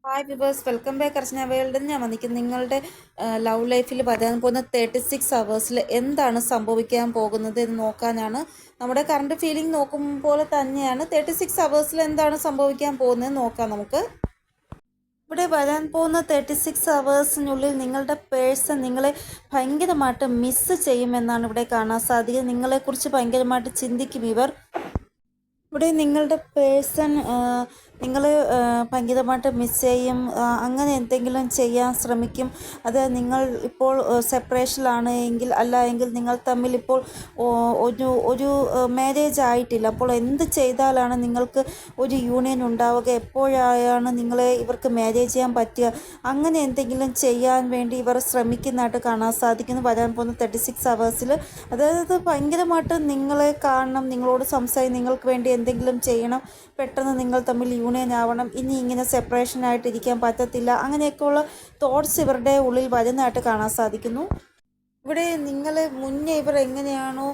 Hi viewers, welcome back. Archana വേൾഡിൽ ഞാൻ വന്നിരിക്കുന്നത് നിങ്ങളുടെ ലവ് ലൈഫിൽ വരാൻ പോകുന്ന 36 അവേഴ്സിൽ എന്താണ് സംഭവിക്കാൻ പോകുന്നത് എന്ന് നോക്കാനാണ്. നമ്മുടെ കറണ്ട് ഫീലിംഗ് നോക്കുമ്പോൾ തന്നെയാണ് 36 അവേഴ്സിൽ എന്താണ് സംഭവിക്കാൻ പോകുന്നത് നോക്കാം നമുക്ക്. ഇവിടെ വരാൻ പോകുന്ന 36 അവേഴ്സിനുള്ളിൽ നിങ്ങളുടെ പേഴ്സൺ നിങ്ങളെ ഭയങ്കരമായിട്ട് മിസ്സ് ചെയ്യുമെന്നാണ് ഇവിടെ കാണാൻ സാധിക്കുന്നത്. നിങ്ങളെക്കുറിച്ച് ഭയങ്കരമായിട്ട് ചിന്തിക്കും ഇവർ. ഇവിടെ നിങ്ങളുടെ പേഴ്സൺ നിങ്ങൾ ഭയങ്കരമായിട്ട് മിസ് ചെയ്യും, അങ്ങനെ എന്തെങ്കിലും ചെയ്യാൻ ശ്രമിക്കും. അത് നിങ്ങൾ ഇപ്പോൾ സെപ്പറേഷനിലാണ് എങ്കിൽ, അല്ല എങ്കിൽ നിങ്ങൾ തമ്മിൽ ഇപ്പോൾ ഒരു ഒരു മാരേജ് ആയിട്ടില്ല. അപ്പോൾ എന്ത് ചെയ്താലാണ് നിങ്ങൾക്ക് ഒരു യൂണിയൻ ഉണ്ടാവുക, എപ്പോഴാണ് നിങ്ങളെ ഇവർക്ക് മാരേജ് ചെയ്യാൻ പറ്റുക, അങ്ങനെ എന്തെങ്കിലും ചെയ്യാൻ വേണ്ടി ഇവർ ശ്രമിക്കുന്നതായിട്ട് കാണാൻ സാധിക്കുന്നു വരാൻ പോകുന്ന 36 അവേഴ്സിൽ. അതായത് ഭയങ്കരമായിട്ട് നിങ്ങളെ കാണണം, നിങ്ങളോട് സംസാരിക്കും, നിങ്ങൾക്ക് വേണ്ടി എന്തെങ്കിലും ചെയ്യണം, പെട്ടെന്ന് നിങ്ങൾ തമ്മിൽ യൂണിയൻ ആവണം, ഇനി ഇങ്ങനെ സെപ്പറേഷൻ ആയിട്ടിരിക്കാൻ പറ്റത്തില്ല, അങ്ങനെയൊക്കെയുള്ള തോട്ട്സ് ഇവരുടെ ഉള്ളിൽ വരുന്നതായിട്ട് കാണാൻ സാധിക്കുന്നു. ഇവിടെ നിങ്ങൾ മുന്നേ ഇവർ എങ്ങനെയാണോ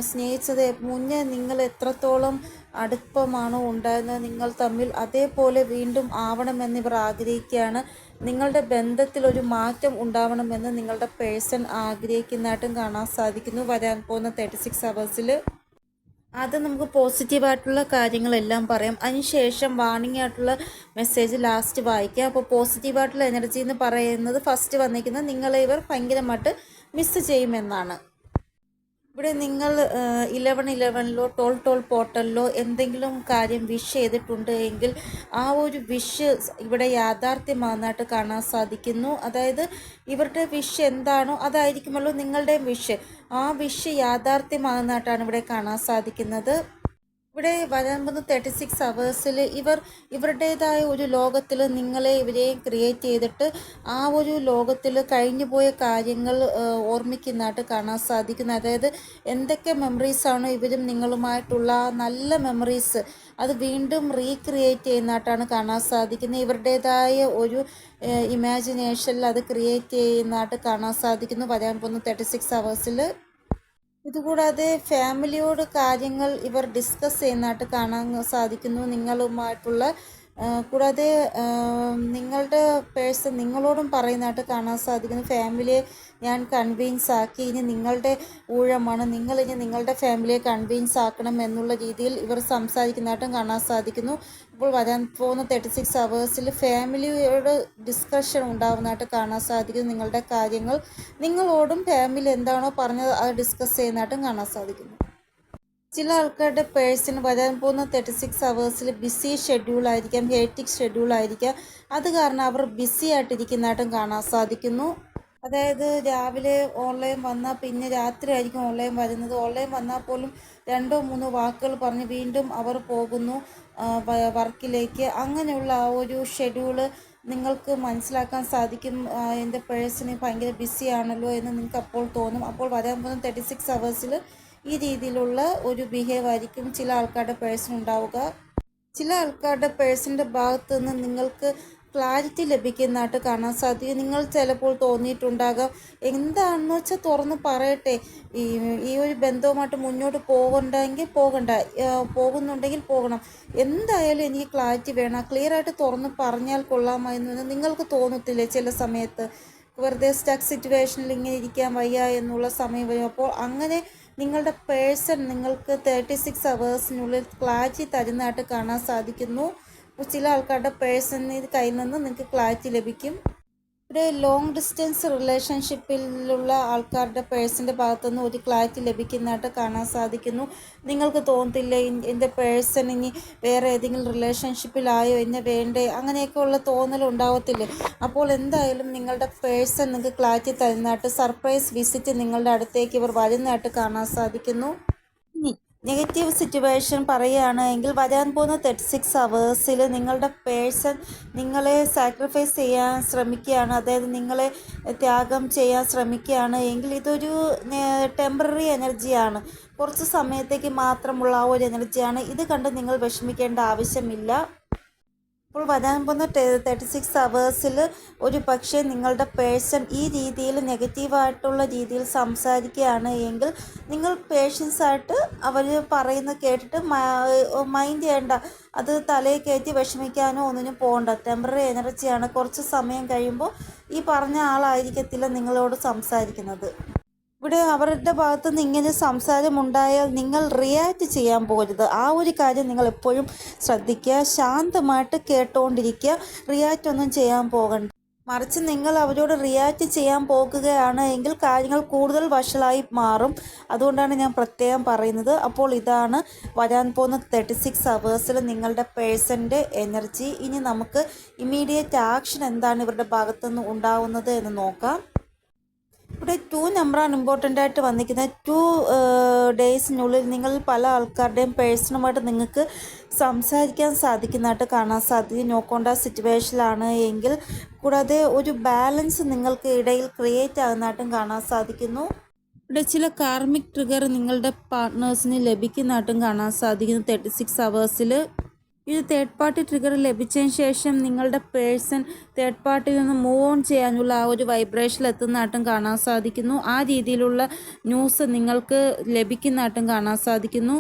സ്നേഹിച്ചത്, മുന്നേ നിങ്ങൾ എത്രത്തോളം അടുപ്പമാണോ ഉണ്ടായിരുന്നത് നിങ്ങൾ തമ്മിൽ, അതേപോലെ വീണ്ടും ആവണമെന്ന് ഇവർ ആഗ്രഹിക്കുകയാണ്. നിങ്ങളുടെ ബന്ധത്തിൽ ഒരു മാറ്റം ഉണ്ടാവണമെന്ന് നിങ്ങളുടെ പേഴ്സൺ ആഗ്രഹിക്കുന്നതായിട്ടും കാണാൻ സാധിക്കുന്നു വരാൻ പോകുന്ന 36 അവേഴ്സിൽ. അത് നമുക്ക് പോസിറ്റീവായിട്ടുള്ള കാര്യങ്ങളെല്ലാം പറയാം, അതിനുശേഷം വാർണിംഗ് ആയിട്ടുള്ള മെസ്സേജ് ലാസ്റ്റ് വായിക്കാം. അപ്പോൾ പോസിറ്റീവായിട്ടുള്ള എനർജി എന്ന് പറയുന്നത് ഫസ്റ്റ് വന്നിരിക്കുന്നത് നിങ്ങളെ ഇവർ ഭയങ്കരമായിട്ട് മിസ്സ് ചെയ്യുമെന്നാണ്. ഇവിടെ നിങ്ങൾ 1111ലോ 1212 പോർട്ടലിലോ എന്തെങ്കിലും കാര്യം വിഷ് ചെയ്തിട്ടുണ്ട് എങ്കിൽ ആ ഒരു വിഷ് ഇവിടെ യാഥാർത്ഥ്യമാകുന്നതായിട്ട് കാണാൻ സാധിക്കുന്നു. അതായത് ഇവരുടെ വിഷ് എന്താണോ അതായിരിക്കുമല്ലോ നിങ്ങളുടെ വിഷ്, ആ വിഷ് യാഥാർത്ഥ്യമാകുന്നതായിട്ടാണ് ഇവിടെ കാണാൻ സാധിക്കുന്നത്. ഇവിടെ വരാൻ പോകുന്ന 36 അവേഴ്സിൽ ഇവരുടേതായ ഒരു ലോകത്തിൽ ഇവരെയും ക്രിയേറ്റ് ചെയ്തിട്ട് ആ ഒരു ലോകത്തിൽ കഴിഞ്ഞുപോയ കാര്യങ്ങൾ ഓർമ്മിക്കുന്നതായിട്ട് കാണാൻ സാധിക്കുന്നു. അതായത് എന്തൊക്കെ മെമ്മറീസാണോ ഇവരും നിങ്ങളുമായിട്ടുള്ള നല്ല മെമ്മറീസ്, അത് വീണ്ടും റീക്രിയേറ്റ് ചെയ്യുന്നതായിട്ടാണ് കാണാൻ സാധിക്കുന്നത്. ഇവരുടേതായ ഒരു ഇമാജിനേഷനിൽ അത് ക്രിയേറ്റ് ചെയ്യുന്നതായിട്ട് കാണാൻ സാധിക്കുന്നു വരാൻ പോകുന്ന 36 അവേഴ്സിൽ. ഇതുകൂടാതെ ഫാമിലിയോട് കാര്യങ്ങൾ ഇവർ ഡിസ്കസ് ചെയ്യുന്നതായിട്ട് കാണാൻ സാധിക്കുന്നു നിങ്ങളുമായിട്ടുള്ള. കൂടാതെ നിങ്ങളുടെ പേഴ്സൺ നിങ്ങളോടും പറയുന്നതായിട്ട് കാണാൻ സാധിക്കുന്നു. ഫാമിലിയെ ഞാൻ കൺവിൻസ് ആക്കി, ഇനി നിങ്ങളുടെ ഊഴമാണ്, നിങ്ങളിനി നിങ്ങളുടെ ഫാമിലിയെ കൺവിൻസ് ആക്കണം എന്നുള്ള രീതിയിൽ ഇവർ സംസാരിക്കുന്നതായിട്ടും കാണാൻ സാധിക്കുന്നു. ഇപ്പോൾ വരാൻ പോകുന്ന 36 അവേഴ്സിൽ ഫാമിലിയോട് ഡിസ്കഷൻ ഉണ്ടാകുന്നതായിട്ട് കാണാൻ സാധിക്കുന്നു. നിങ്ങളുടെ കാര്യങ്ങൾ നിങ്ങളോടും ഫാമിലി എന്താണോ പറഞ്ഞത് അത് ഡിസ്കസ് ചെയ്യുന്നതായിട്ടും കാണാൻ സാധിക്കുന്നു. ചില ആൾക്കാരുടെ പേഴ്സണ് വരാൻ പോകുന്ന 36 അവേഴ്സിൽ ബിസി ഷെഡ്യൂളായിരിക്കാം, ഹേറ്റിക് ഷെഡ്യൂളായിരിക്കാം. അത് കാരണം അവർ ബിസി ആയിട്ടിരിക്കുന്നതായിട്ടും കാണാൻ സാധിക്കുന്നു. അതായത് രാവിലെ ഓൺലൈൻ വന്നാൽ പിന്നെ രാത്രി ആയിരിക്കും ഓൺലൈൻ വരുന്നത്. ഓൺലൈൻ വന്നാൽ പോലും 2-3 വാക്കുകൾ പറഞ്ഞ് വീണ്ടും അവർ പോകുന്നു വർക്കിലേക്ക്. അങ്ങനെയുള്ള ആ ഒരു ഷെഡ്യൂള് നിങ്ങൾക്ക് മനസ്സിലാക്കാൻ സാധിക്കും. എൻ്റെ പേഴ്സണ് ഭയങ്കര ബിസിയാണല്ലോ എന്ന് നിങ്ങൾക്ക് അപ്പോൾ തോന്നും. അപ്പോൾ വരാൻ പോകുന്ന 36 അവേഴ്സിൽ ഈ രീതിയിലുള്ള ഒരു ബിഹേവ് ആയിരിക്കും ചില ആൾക്കാരുടെ പേഴ്സൺ ഉണ്ടാവുക. ചില ആൾക്കാരുടെ പേഴ്സൻ്റെ ഭാഗത്തു നിന്ന് നിങ്ങൾക്ക് ക്ലാരിറ്റി ലഭിക്കുന്നതായിട്ട് കാണാൻ സാധിക്കും. നിങ്ങൾ ചിലപ്പോൾ തോന്നിയിട്ടുണ്ടാകാം, എന്താണെന്ന് വെച്ചാൽ തുറന്ന് പറയട്ടെ, ഈ ഒരു ബന്ധവുമായിട്ട് മുന്നോട്ട് പോകണ്ടെങ്കിൽ പോകണ്ട, പോകുന്നുണ്ടെങ്കിൽ പോകണം, എന്തായാലും എനിക്ക് ക്ലാരിറ്റി വേണം, ക്ലിയറായിട്ട് തുറന്ന് പറഞ്ഞാൽ കൊള്ളാമായിരുന്നു നിങ്ങൾക്ക് തോന്നത്തില്ലേ ചില സമയത്ത്? വെറുതെ സ്റ്റക്ക് സിറ്റുവേഷനിൽ ഇങ്ങനെ ഇരിക്കാൻ വയ്യ എന്നുള്ള സമയം വരും. അപ്പോൾ അങ്ങനെ നിങ്ങളുടെ പേഴ്സൺ നിങ്ങൾക്ക് 36 അവേഴ്സിനുള്ളിൽ ക്ലാരിറ്റി തരുന്നതായിട്ട് കാണാൻ സാധിക്കുന്നു. ചില ആൾക്കാരുടെ പേഴ്സണിന് കയ്യിൽ നിന്ന് നിങ്ങൾക്ക് ക്ലാരിറ്റി ലഭിക്കും. ഇവിടെ ലോങ് ഡിസ്റ്റൻസ് റിലേഷൻഷിപ്പിലുള്ള ആൾക്കാരുടെ പേഴ്സൻ്റെ ഭാഗത്തുനിന്ന് ഒരു ക്ലാരിറ്റി ലഭിക്കുന്നതായിട്ട് കാണാൻ സാധിക്കുന്നു. നിങ്ങൾക്ക് തോന്നത്തില്ലേ എൻ്റെ പേഴ്സൺ ഇനി വേറെ ഏതെങ്കിലും റിലേഷൻഷിപ്പിലായോ, എന്നെ വേണ്ടേ, അങ്ങനെയൊക്കെ ഉള്ള തോന്നൽ ഉണ്ടാവത്തില്ലേ? അപ്പോൾ എന്തായാലും നിങ്ങളുടെ പേഴ്സൺ നിങ്ങൾക്ക് ക്ലാരിറ്റി തരുന്നതായിട്ട്, സർപ്രൈസ് വിസിറ്റ് നിങ്ങളുടെ അടുത്തേക്ക് ഇവർ വരുന്നതായിട്ട് കാണാൻ സാധിക്കുന്നു. ഇനി നെഗറ്റീവ് സിറ്റുവേഷൻ പറയുകയാണെങ്കിൽ വരാൻ പോകുന്ന 36 അവേഴ്സിൽ നിങ്ങളുടെ പേഴ്സൺ നിങ്ങളെ സാക്രിഫൈസ് ചെയ്യാൻ ശ്രമിക്കുകയാണ്, അതായത് നിങ്ങളെ ത്യാഗം ചെയ്യാൻ ശ്രമിക്കുകയാണ് എങ്കിൽ ഇതൊരു ടെമ്പററി എനർജിയാണ്, കുറച്ച് സമയത്തേക്ക് മാത്രമുള്ള ആ ഒരു എനർജിയാണ്. ഇത് കണ്ട് നിങ്ങൾ വിഷമിക്കേണ്ട ആവശ്യമില്ല. ഇപ്പോൾ വരാൻ പോകുന്ന 36 അവേഴ്സിൽ ഒരു പക്ഷേ നിങ്ങളുടെ പേഴ്സൺ ഈ രീതിയിൽ നെഗറ്റീവായിട്ടുള്ള രീതിയിൽ സംസാരിക്കുകയാണ് എങ്കിൽ നിങ്ങൾ പേഷ്യൻസായിട്ട് അവർ പറയുന്നത് കേട്ടിട്ട് മൈൻഡ് ചെയ്യേണ്ട. അത് തലയിൽ കയറ്റി വിഷമിക്കാനോ ഒന്നിനും പോകണ്ട. ടെമ്പററി എനർജിയാണ്. കുറച്ച് സമയം കഴിയുമ്പോൾ ഈ പറഞ്ഞ ആളായിരിക്കത്തില്ല നിങ്ങളോട് സംസാരിക്കുന്നത്. ഇവിടെ അവരുടെ ഭാഗത്തു നിന്ന് ഇങ്ങനെ സംസാരമുണ്ടായാൽ നിങ്ങൾ റിയാക്റ്റ് ചെയ്യാൻ പോകരുത്. ആ ഒരു കാര്യം നിങ്ങൾ എപ്പോഴും ശ്രദ്ധിക്കുക. ശാന്തമായിട്ട് കേട്ടുകൊണ്ടിരിക്കുക. റിയാക്റ്റ് ഒന്നും ചെയ്യാൻ പോകണ്ട. മറിച്ച് നിങ്ങൾ അവരോട് റിയാക്റ്റ് ചെയ്യാൻ പോകുകയാണ് എങ്കിൽ കാര്യങ്ങൾ കൂടുതൽ വഷളായി മാറും. അതുകൊണ്ടാണ് ഞാൻ പ്രത്യേകം പറയുന്നത്. അപ്പോൾ ഇതാണ് വരാൻ പോകുന്ന 36 അവേഴ്സിൽ നിങ്ങളുടെ പേഴ്സൻ്റെ എനർജി. ഇനി നമുക്ക് ഇമ്മീഡിയറ്റ് ആക്ഷൻ എന്താണ് ഇവരുടെ ഭാഗത്തുനിന്ന് ഉണ്ടാവുന്നത് എന്ന് നോക്കാം. ഇവിടെ 2 നമ്പറാണ് ഇമ്പോർട്ടൻ്റ് ആയിട്ട് വന്നിരിക്കുന്നത്. 2 ഡേയ്സിനുള്ളിൽ നിങ്ങൾ പല ആൾക്കാരുടെയും പേഴ്സണുമായിട്ട് നിങ്ങൾക്ക് സംസാരിക്കാൻ സാധിക്കുന്നതായിട്ട് കാണാൻ സാധിക്കും. നോ കോൺടാക്ട് സിറ്റുവേഷനിലാണ് എങ്കിൽ കൂടാതെ ഒരു ബാലൻസ് നിങ്ങൾക്ക് ഇടയിൽ ക്രിയേറ്റ് ആകുന്നതായിട്ടും കാണാൻ സാധിക്കുന്നു. ഇവിടെ ചില കാർമിക് ട്രിഗർ നിങ്ങളുടെ പാർട്ട്നേഴ്സിന് ലഭിക്കുന്നതായിട്ടും കാണാൻ സാധിക്കുന്നു 36 അവേഴ്സിൽ. ഇത് തേർഡ് പാർട്ടി ട്രിഗർ ലഭിച്ചതിന് ശേഷം നിങ്ങളുടെ പേഴ്സൺ തേർഡ് പാർട്ടിയിൽ നിന്ന് മൂവ് ഓൺ ചെയ്യാനുള്ള ആ ഒരു വൈബ്രേഷനിൽ എത്തുന്നതായിട്ടും കാണാൻ സാധിക്കുന്നു. ആ രീതിയിലുള്ള ന്യൂസ് നിങ്ങൾക്ക് ലഭിക്കുന്നതായിട്ടും കാണാൻ സാധിക്കുന്നു.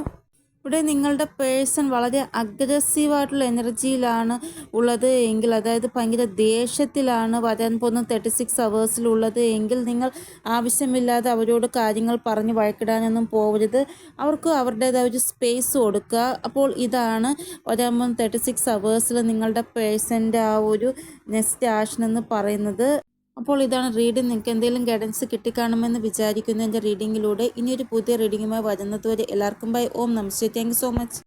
ഇവിടെ നിങ്ങളുടെ പേഴ്സൺ വളരെ അഗ്രസീവായിട്ടുള്ള എനർജിയിലാണ് ഉള്ളത് എങ്കിൽ, അതായത് ഭയങ്കര ദേഷ്യത്തിലാണ് വരാൻ പോകുന്ന 36 അവേഴ്സിലുള്ളത് എങ്കിൽ നിങ്ങൾ ആവശ്യമില്ലാതെ അവരോട് കാര്യങ്ങൾ പറഞ്ഞ് വഴക്കിടാനൊന്നും പോകരുത്. അവർക്ക് അവരുടേതായ ഒരു സ്പേസ് കൊടുക്കുക. അപ്പോൾ ഇതാണ് വരാൻ പോകുന്ന 36 അവേഴ്സിൽ നിങ്ങളുടെ പേഴ്സൻ്റെ ആ ഒരു നെക്സ്റ്റ് ആക്ഷൻ എന്ന് പറയുന്നത്. അപ്പോൾ ഇതാണ് റീഡിംഗ്. നിങ്ങൾക്ക് എന്തെങ്കിലും ഗൈഡൻസ് കിട്ടിക്കാണുമെന്ന് വിചാരിക്കുന്നു എൻ്റെ റീഡിങ്ങിലൂടെ. ഇനിയൊരു പുതിയ റീഡിങ്ങുമായി വരുന്നതുവരെ എല്ലാവർക്കും ബൈ. ഓം നമസ്തേ. Thank you so much.